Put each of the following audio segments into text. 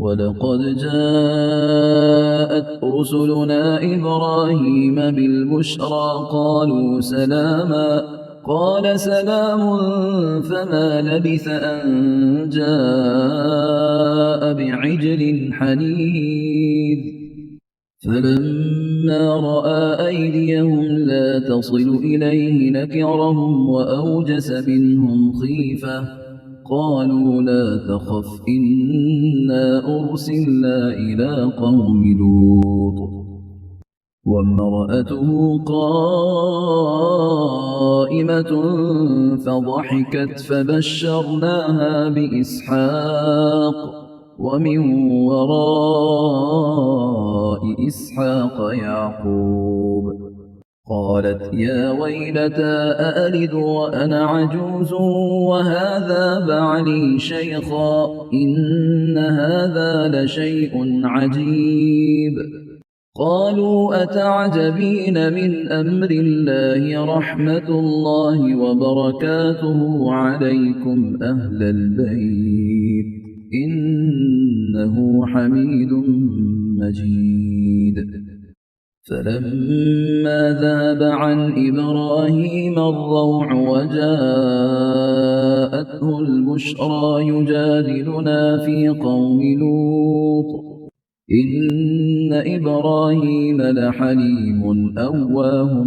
ولقد جاءت رسلنا إبراهيم بالبشرى قالوا سلاما قال سلام فما لبث أن جاء بعجل حنيذ فلما رأى أيديهم لا تصل إليه نكرهم وأوجس منهم خيفة قالوا لا تخف إنا أرسلنا إلى قوم لوط وامرأته قائمة فضحكت فبشرناها بإسحاق ومن وراء إسحاق يعقوب قالت يا ويلتى أألد وأنا عجوز وهذا بعلي شيخا إن هذا لشيء عجيب قالوا أتعجبين من أمر الله رحمة الله وبركاته عليكم أهل البيت إنه حميد مجيد فلما ذهب عن إبراهيم الروع وجاءته البشرى يجادلنا في قوم لوط إن إبراهيم لحليم أواه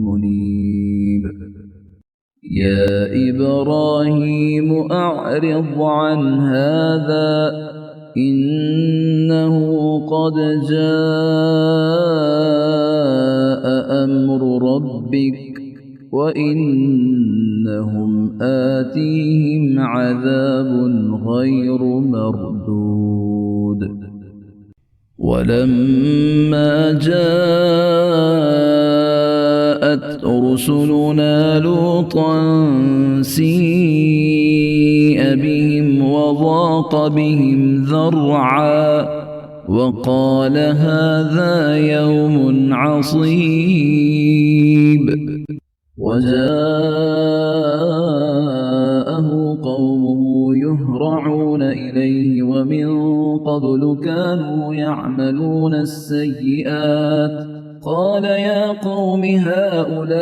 منيب يا إبراهيم أعرض عن هذا إنه قد جاء أمر ربك وإنهم آتيهم عذاب غير مردود ولما جاءت رسلنا لوطا سيء بهم وضاق بهم ذرعا وقال هذا يوم عصيب وجاءه قومه يهرعون إليه ومن قبل كانوا يعملون السيئات قال يا قوم هؤلاء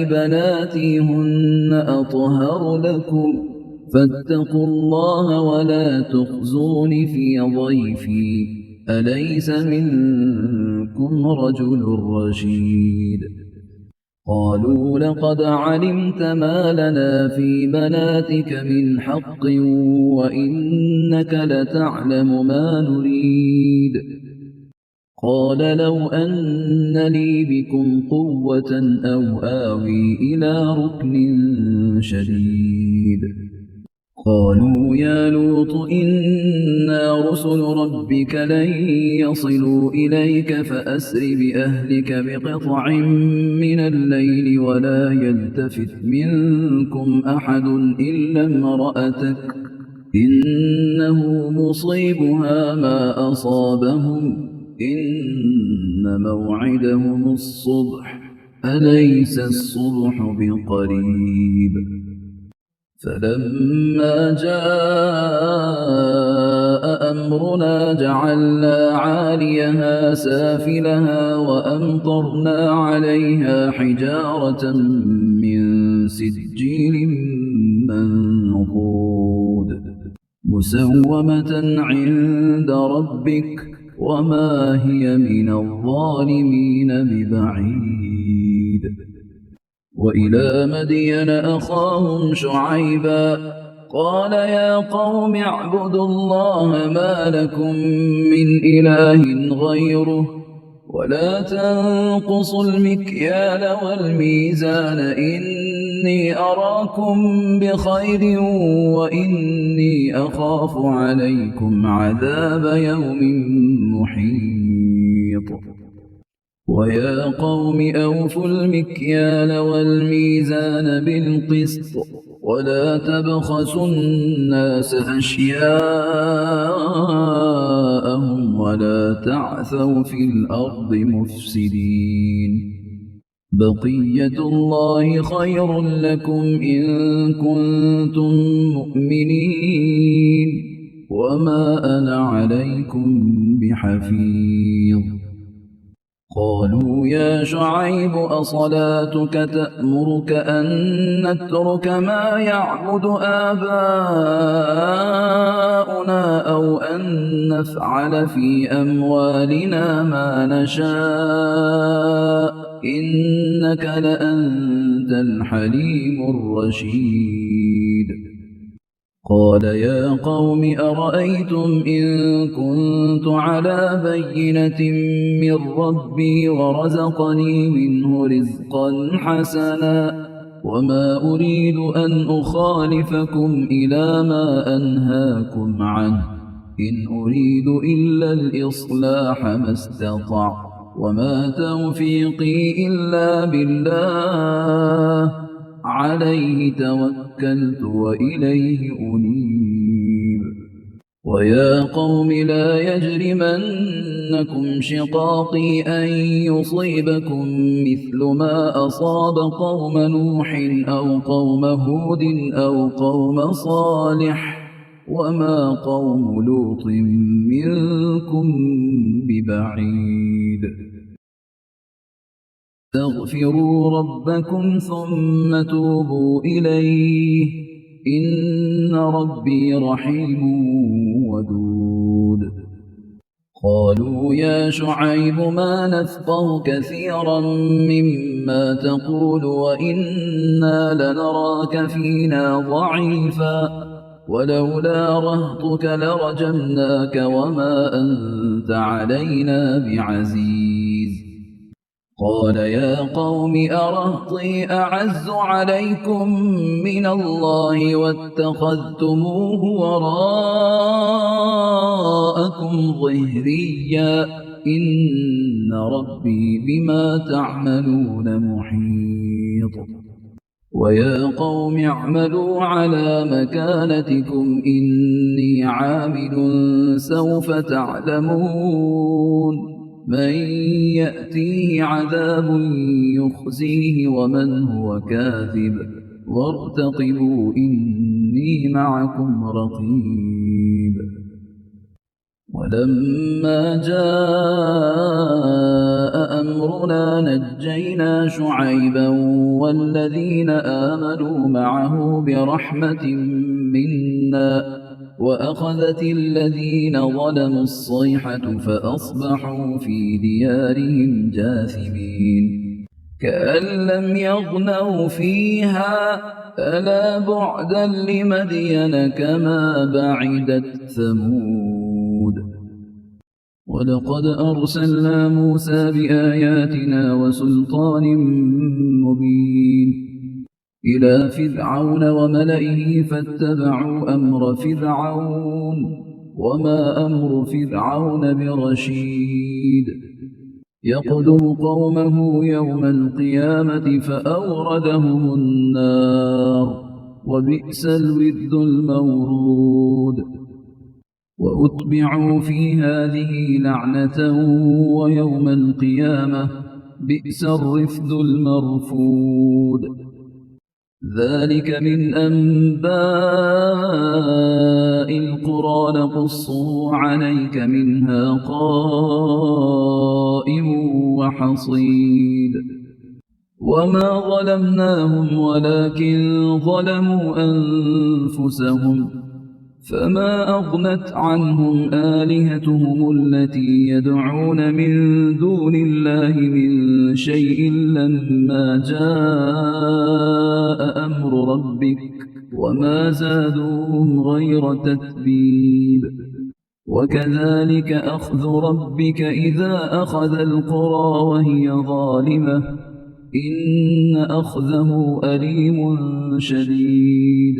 بناتي هن أطهر لكم فاتقوا الله ولا تخزون في ضيفي أليس منكم رجل رشيد قالوا لقد علمت ما لنا في بناتك من حق وإنك لتعلم ما نريد قال لو أن لي بكم قوة أو آوي إلى ركن شديد قالوا يا لوط إنا رسل ربك لن يصلوا إليك فأسر بأهلك بقطع من الليل ولا يلتفت منكم أحد إلا امرأتك إنه مصيبها ما أصابهم إن موعدهم الصبح أليس الصبح بقريب فلما جاء أمرنا جعلنا عاليها سافلها وأمطرنا عليها حجارة من سجيل منضود مسومة عند ربك وما هي من الظالمين ببعيد وإلى مدين أخاهم شعيبا قال يا قوم اعبدوا الله ما لكم من إله غيره ولا تنقصوا المكيال والميزان إني أراكم بخير وإني أخاف عليكم عذاب يوم محيط ويا قوم أوفوا المكيال والميزان بالقسط ولا تبخسوا الناس أشياءهم ولا تعثوا في الأرض مفسدين بقية الله خير لكم إن كنتم مؤمنين وما أنا عليكم بحفيظ. قالوا يا شعيب أصلاتك تأمرك أن نترك ما يعبد آباؤنا أو أن نفعل في أموالنا ما نشاء إنك لأنت الحليم الرشيد. قال يا قوم أرأيتم إن كنت على بينة من ربي ورزقني منه رزقا حسنا وما أريد أن أخالفكم إلى ما أنهاكم عنه إن أريد إلا الإصلاح ما استطعت وما توفيقي إلا بالله عليه توكلت وإليه أنيب. ويا قوم لا يجرمنكم شقاقي أن يصيبكم مثل ما أصاب قوم نوح أو قوم هود أو قوم صالح وما قوم لوط منكم ببعيد. استغفروا ربكم ثم توبوا إليه إن ربي رحيم ودود. قالوا يا شعيب ما نفقه كثيرا مما تقول وإنا لنراك فينا ضعيفا ولولا رهطك لرجمناك وما أنت علينا بعزيز. قال يا قوم أرهطي أعز عليكم من الله واتخذتموه وراءكم ظهريا إن ربي بما تعملون محيط. ويا قوم اعملوا على مكانتكم إني عامل سوف تعلمون من يأتيه عذاب يخزيه ومن هو كاذب وارتقبوا إني معكم رقيب. ولما جاء أمرنا نجينا شعيبا والذين آمنوا معه برحمة منا وأخذت الذين ظلموا الصيحة فأصبحوا في ديارهم جاثمين كأن لم يغنوا فيها ألا بعدا لمدين كما بعدت ثمود. ولقد أرسلنا موسى بآياتنا وسلطان مبين إلى فرعون وملئه فاتبعوا أمر فرعون وما أمر فرعون برشيد يقدم قومه يوم القيامة فأوردهم النار وبئس الورد المورود. وأتبعوا في هذه لعنة ويوم القيامة بئس الرفد المرفود. ذلك من أنباء القرى نقصه عليك منها قائم وحصيد. وما ظلمناهم ولكن ظلموا أنفسهم فما أغنت عنهم آلهتهم التي يدعون من دون الله من شيء لما جاء أمر ربك وما زادوهم غير تتبيب. وكذلك أخذ ربك إذا أخذ القرى وهي ظالمة إن أخذه أليم شديد.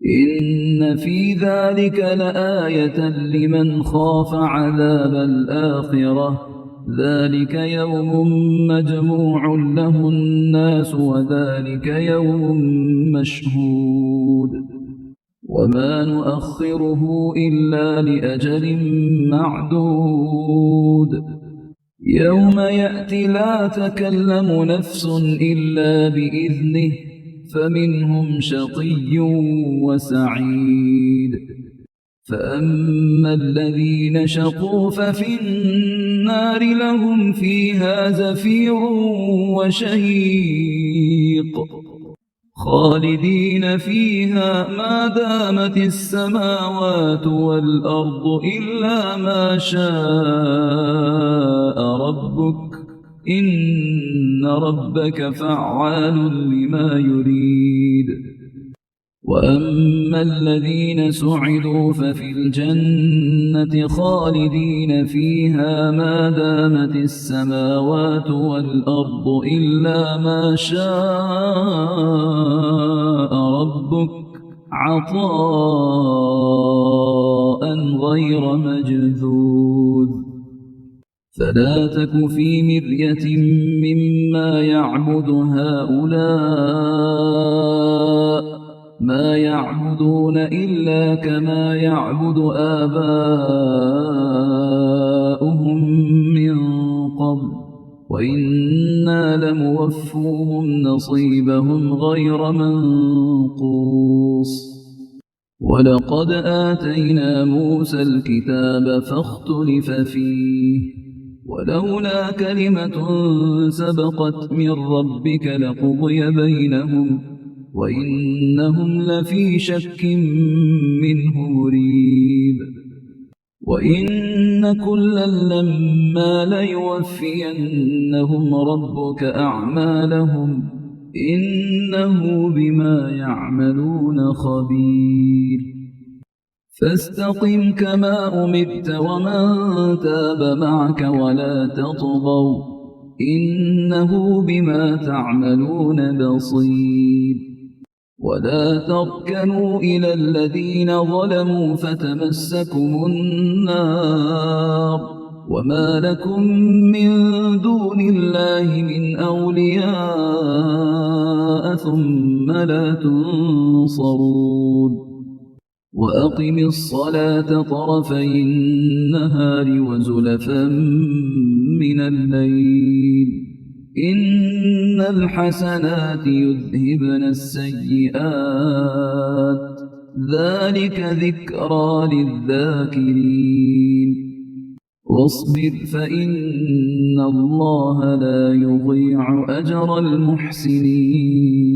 إن في ذلك لآية لمن خاف عذاب الآخرة ذلك يوم مجموع له الناس وذلك يوم مشهود وما نؤخره إلا لأجل معدود يوم يأتي لا تكلم نفس إلا بإذنه فمنهم شقي وسعيد فأما الذين شقوا ففي النار لهم فيها زفير وشهيق خالدين فيها ما دامت السماوات والأرض إلا ما شاء ربك إن ربك فعال لما يريد. وأما الذين سعدوا ففي الجنة خالدين فيها ما دامت السماوات والأرض إلا ما شاء ربك عطاء غير مجذوذ. فلا تك في مرية مما يعبد هؤلاء ما يعبدون إلا كما يعبد آباؤهم من قبل وإنا لموفوهم نصيبهم غير منقوص. ولقد آتينا موسى الكتاب فاختلف فيه ولولا كلمة سبقت من ربك لقضي بينهم وإنهم لفي شك منه مريب. وإن كلا لما ليوفينهم ربك أعمالهم إنه بما يعملون خبير. فاستقم كما أمرت ومن تاب معك ولا تطغوا إنه بما تعملون بصير. ولا تركنوا إلى الذين ظلموا فتمسكم النار وما لكم من دون الله من أولياء ثم لا تنصرون. وأقم الصلاة طرفي النهار وزلفا من الليل إن الحسنات يذهبن السيئات ذلك ذكرى للذاكرين. واصبر فإن الله لا يضيع أجر المحسنين.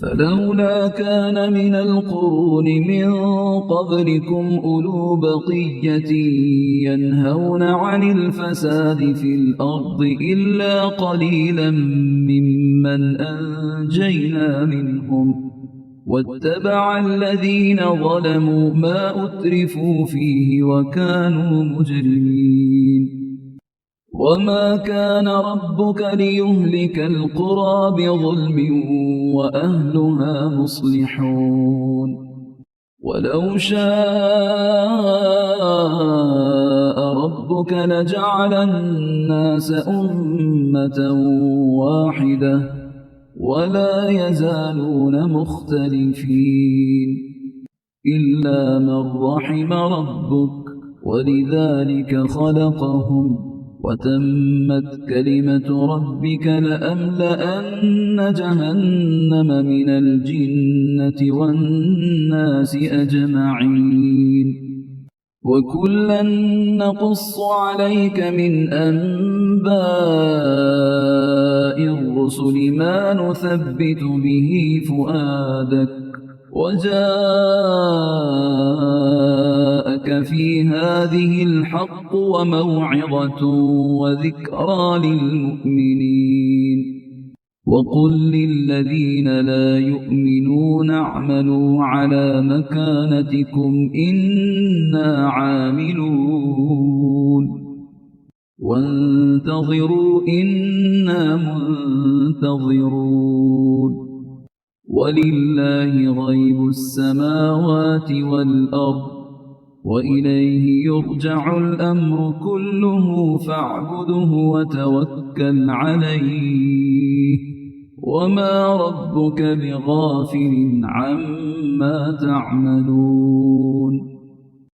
فلولا كان من القرون من قبلكم أولو بقية ينهون عن الفساد في الأرض إلا قليلا ممن أنجينا منهم واتبع الذين ظلموا ما أترفوا فيه وكانوا مجرمين. وما كان ربك ليهلك القرى بظلم وأهلها مصلحون. ولو شاء ربك لجعل الناس أمة واحدة ولا يزالون مختلفين إلا من رحم ربك ولذلك خلقهم وتمت كلمة ربك لأملأن جهنم من الجنة والناس أجمعين. وكلا نقص عليك من أنباء الرسل ما نثبت به فؤادك وجاءك في هذه الحق وموعظة وذكرى للمؤمنين. وقل للذين لا يؤمنون اعملوا على مكانتكم إنا عاملون وانتظروا إنا منتظرون. ولله غيب السماوات والأرض وإليه يرجع الأمر كله فاعبده وتوكل عليه وما ربك بغافل عما تعملون.